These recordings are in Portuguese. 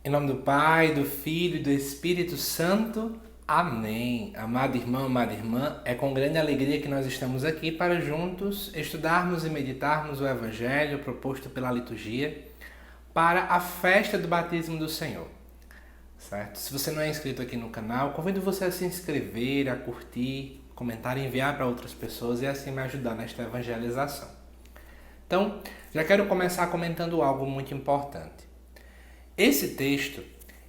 Em nome do Pai, do Filho e do Espírito Santo. Amém. Amado irmão, amada irmã, é com grande alegria que nós estamos aqui para juntos estudarmos e meditarmos o Evangelho proposto pela liturgia para a festa do batismo do Senhor. Certo? Se você não é inscrito aqui no canal, convido você a se inscrever, a curtir, comentar e enviar para outras pessoas e assim me ajudar nesta evangelização. Então, já quero começar comentando algo muito importante. Esse texto,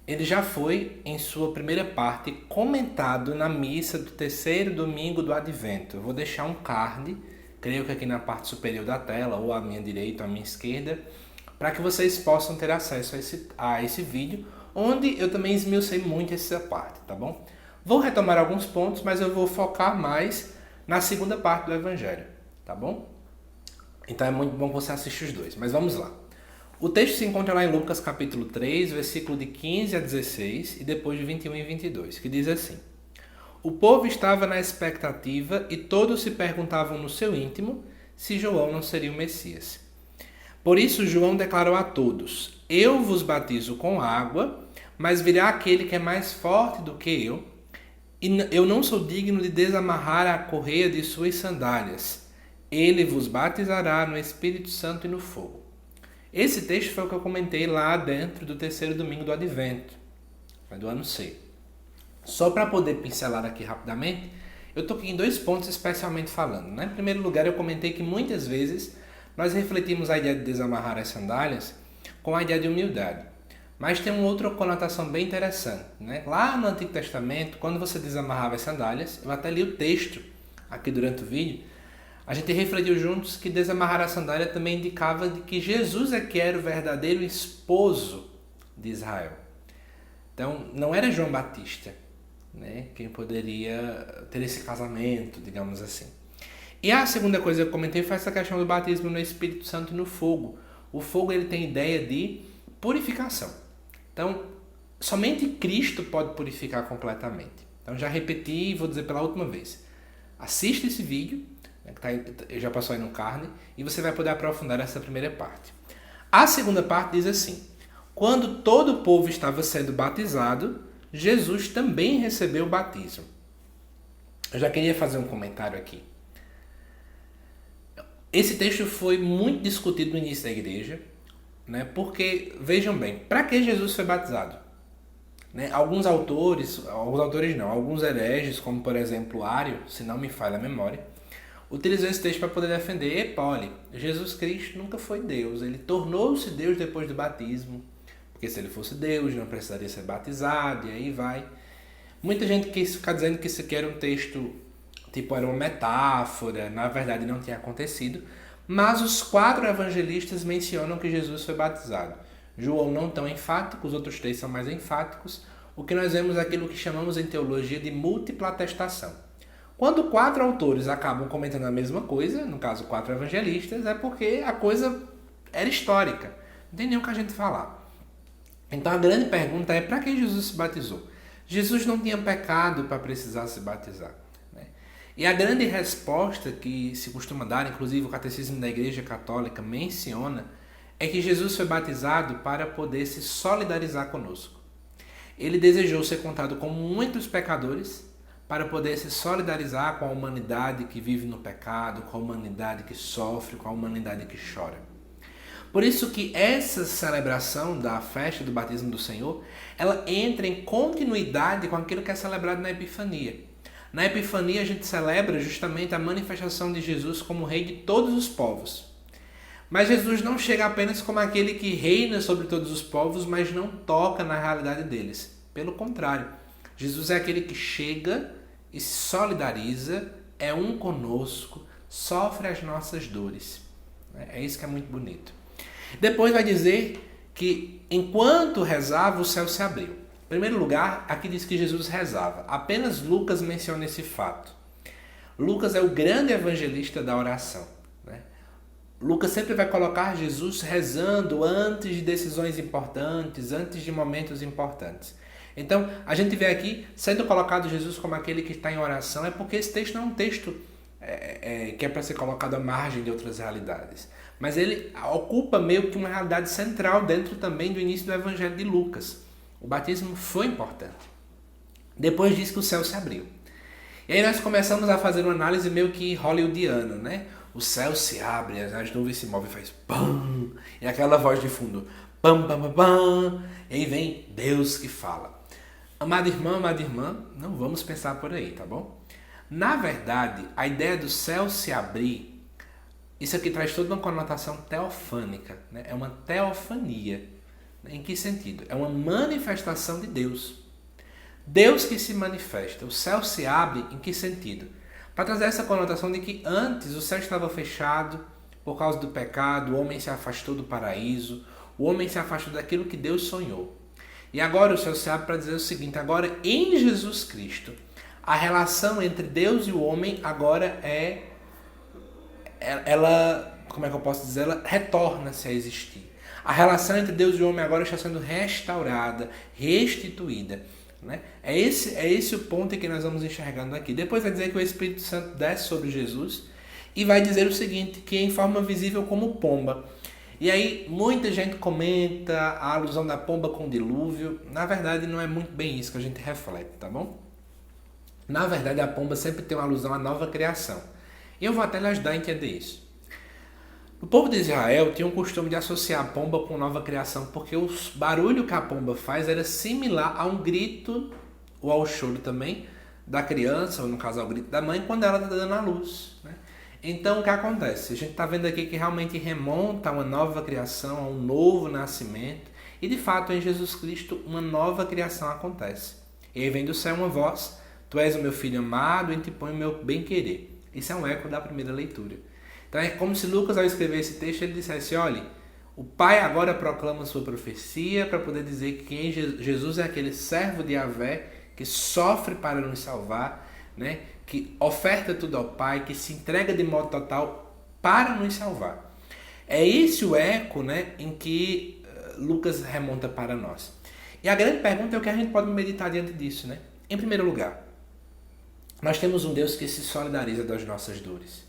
ele já foi, em sua primeira parte, comentado na missa do terceiro domingo do Advento. Eu vou deixar um card, creio que aqui na parte superior da tela, ou à minha direita ou à minha esquerda, para que vocês possam ter acesso a esse vídeo, onde eu também esmiucei muito essa parte, tá bom? Vou retomar alguns pontos, mas eu vou focar mais na segunda parte do Evangelho, tá bom? Então é muito bom que você assista os dois, mas vamos lá. O texto se encontra lá em Lucas capítulo 3, versículo de 15 a 16 e depois de 21 e 22, que diz assim: O povo estava na expectativa e todos se perguntavam no seu íntimo se João não seria o Messias. Por isso João declarou a todos: Eu vos batizo com água, mas virá aquele que é mais forte do que eu, e eu não sou digno de desamarrar a correia de suas sandálias. Ele vos batizará no Espírito Santo e no fogo. Esse texto foi o que eu comentei lá dentro do terceiro domingo do Advento, do ano C. Só para poder pincelar aqui rapidamente, eu toquei em dois pontos especialmente falando. Né? Em primeiro lugar, eu comentei que muitas vezes nós refletimos a ideia de desamarrar as sandálias com a ideia de humildade. Mas tem uma outra conotação bem interessante. Né? Lá no Antigo Testamento, quando você desamarrava as sandálias, eu até li o texto aqui durante o vídeo, a gente refletiu juntos que desamarrar a sandália também indicava de que Jesus é que era o verdadeiro esposo de Israel. Então, não era João Batista, né, quem poderia ter esse casamento, digamos assim. E a segunda coisa que eu comentei foi essa questão do batismo no Espírito Santo e no fogo. O fogo ele tem ideia de purificação. Então, somente Cristo pode purificar completamente. Então, já repeti e vou dizer pela última vez. Assista esse vídeo, que já passou aí no card, e você vai poder aprofundar essa primeira parte. A segunda parte diz assim: Quando todo o povo estava sendo batizado, Jesus também recebeu o batismo. Eu já queria fazer um comentário aqui. Esse texto foi muito discutido no início da igreja, né? Porque, vejam bem, para que Jesus foi batizado? Né? Alguns hereges, como por exemplo Ário, se não me falha a memória, utilizou esse texto para poder defender: olha, Jesus Cristo nunca foi Deus, ele tornou-se Deus depois do batismo, porque se ele fosse Deus não precisaria ser batizado, e aí vai. Muita gente quis ficar dizendo que isso aqui era um texto, tipo, era uma metáfora, na verdade não tinha acontecido, mas os 4 evangelistas mencionam que Jesus foi batizado. João não tão enfático, os outros 3 são mais enfáticos. O que nós vemos é aquilo que chamamos em teologia de múltipla atestação. Quando 4 autores acabam comentando a mesma coisa, no caso 4 evangelistas, é porque a coisa era histórica. Não tem nem o que a gente falar. Então a grande pergunta é: para que Jesus se batizou? Jesus não tinha pecado para precisar se batizar. Né? E a grande resposta que se costuma dar, inclusive o Catecismo da Igreja Católica menciona, é que Jesus foi batizado para poder se solidarizar conosco. Ele desejou ser contado com muitos pecadores para poder se solidarizar com a humanidade que vive no pecado, com a humanidade que sofre, com a humanidade que chora. Por isso que essa celebração da festa do batismo do Senhor, ela entra em continuidade com aquilo que é celebrado na Epifania. Na Epifania a gente celebra justamente a manifestação de Jesus como Rei de todos os povos. Mas Jesus não chega apenas como aquele que reina sobre todos os povos, mas não toca na realidade deles. Pelo contrário, Jesus é aquele que chega e se solidariza, é um conosco, sofre as nossas dores. É isso que é muito bonito. Depois vai dizer que enquanto rezava, o céu se abriu. Em primeiro lugar, aqui diz que Jesus rezava. Apenas Lucas menciona esse fato. Lucas é o grande evangelista da oração. Lucas sempre vai colocar Jesus rezando antes de decisões importantes, antes de momentos importantes. Então, a gente vê aqui, sendo colocado Jesus como aquele que está em oração, é porque esse texto não é um texto que é para ser colocado à margem de outras realidades. Mas ele ocupa meio que uma realidade central dentro também do início do Evangelho de Lucas. O batismo foi importante. Depois diz que o céu se abriu. E aí nós começamos a fazer uma análise meio que hollywoodiana, né? O céu se abre, as nuvens se movem e faz pam, e aquela voz de fundo, pam, pam, pam, pam, e aí vem Deus que fala. Amada irmã, não vamos pensar por aí, tá bom? Na verdade, a ideia do céu se abrir, isso aqui traz toda uma conotação teofânica, né? É uma teofania. Em que sentido? É uma manifestação de Deus. Deus que se manifesta. O céu se abre em que sentido? Para trazer essa conotação de que antes o céu estava fechado por causa do pecado, o homem se afastou do paraíso, o homem se afastou daquilo que Deus sonhou. E agora o céu se abre para dizer o seguinte, agora em Jesus Cristo, a relação entre Deus e o homem agora como é que eu posso dizer? Ela retorna-se a existir. A relação entre Deus e o homem agora está sendo restaurada, restituída. Né? É esse o ponto em que nós vamos enxergando aqui. Depois vai dizer que o Espírito Santo desce sobre Jesus e vai dizer o seguinte, que é em forma visível como pomba. E aí muita gente comenta a alusão da pomba com o dilúvio. Na verdade não é muito bem isso que a gente reflete, tá bom? Na verdade a pomba sempre tem uma alusão à nova criação. E eu vou até lhe ajudar a entender isso. O povo de Israel tinha um costume de associar a pomba com nova criação, porque o barulho que a pomba faz era similar a um grito, ou ao choro também, da criança, ou no caso ao grito da mãe, quando ela está dando a luz. Né? Então o que acontece? A gente está vendo aqui que realmente remonta a uma nova criação, a um novo nascimento, e de fato em Jesus Cristo uma nova criação acontece. E aí vem do céu uma voz, tu és o meu filho amado, em ti põe o meu bem-querer. Isso é um eco da primeira leitura. Então é como se Lucas, ao escrever esse texto, ele dissesse, olha, o Pai agora proclama sua profecia para poder dizer que Jesus é aquele servo de Yahvé que sofre para nos salvar, né? Que oferta tudo ao Pai, que se entrega de modo total para nos salvar. É esse o eco, né, em que Lucas remonta para nós. E a grande pergunta é o que a gente pode meditar diante disso. Né? Em primeiro lugar, nós temos um Deus que se solidariza das nossas dores.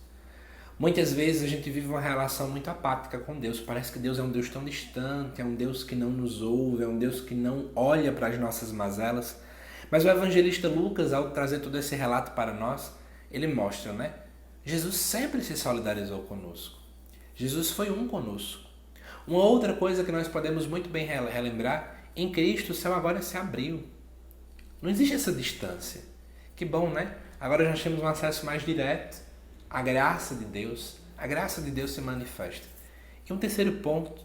Muitas vezes a gente vive uma relação muito apática com Deus. Parece que Deus é um Deus tão distante, é um Deus que não nos ouve, é um Deus que não olha para as nossas mazelas. Mas o evangelista Lucas, ao trazer todo esse relato para nós, ele mostra, né? Jesus sempre se solidarizou conosco. Jesus foi um conosco. Uma outra coisa que nós podemos muito bem relembrar, em Cristo o céu agora se abriu. Não existe essa distância. Que bom, né? Agora nós temos um acesso mais direto. A graça de Deus se manifesta. E um terceiro ponto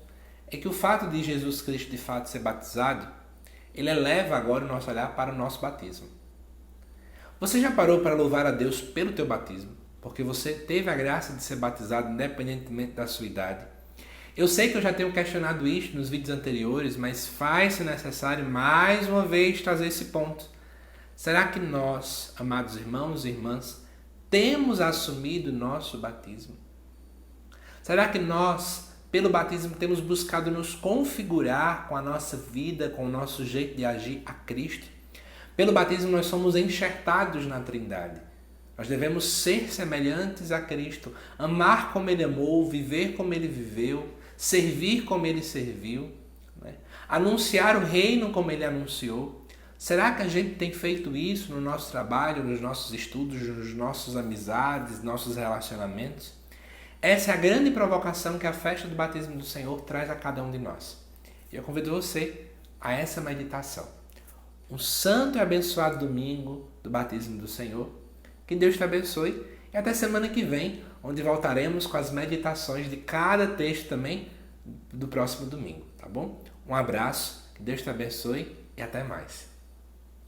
é que o fato de Jesus Cristo de fato ser batizado, ele eleva agora o nosso olhar para o nosso batismo. Você já parou para louvar a Deus pelo teu batismo? Porque você teve a graça de ser batizado independentemente da sua idade. Eu sei que eu já tenho questionado isso nos vídeos anteriores, mas faz-se necessário mais uma vez trazer esse ponto. Será que nós, amados irmãos e irmãs, temos assumido o nosso batismo? Será que nós, pelo batismo, temos buscado nos configurar com a nossa vida, com o nosso jeito de agir a Cristo? Pelo batismo nós somos enxertados na Trindade. Nós devemos ser semelhantes a Cristo, amar como Ele amou, viver como Ele viveu, servir como Ele serviu, né? Anunciar o reino como Ele anunciou. Será que a gente tem feito isso no nosso trabalho, nos nossos estudos, nos nossos amizades, nossos relacionamentos? Essa é a grande provocação que a festa do batismo do Senhor traz a cada um de nós. E eu convido você a essa meditação. Um santo e abençoado domingo do batismo do Senhor. Que Deus te abençoe e até semana que vem, onde voltaremos com as meditações de cada texto também do próximo domingo, tá bom? Um abraço, que Deus te abençoe e até mais.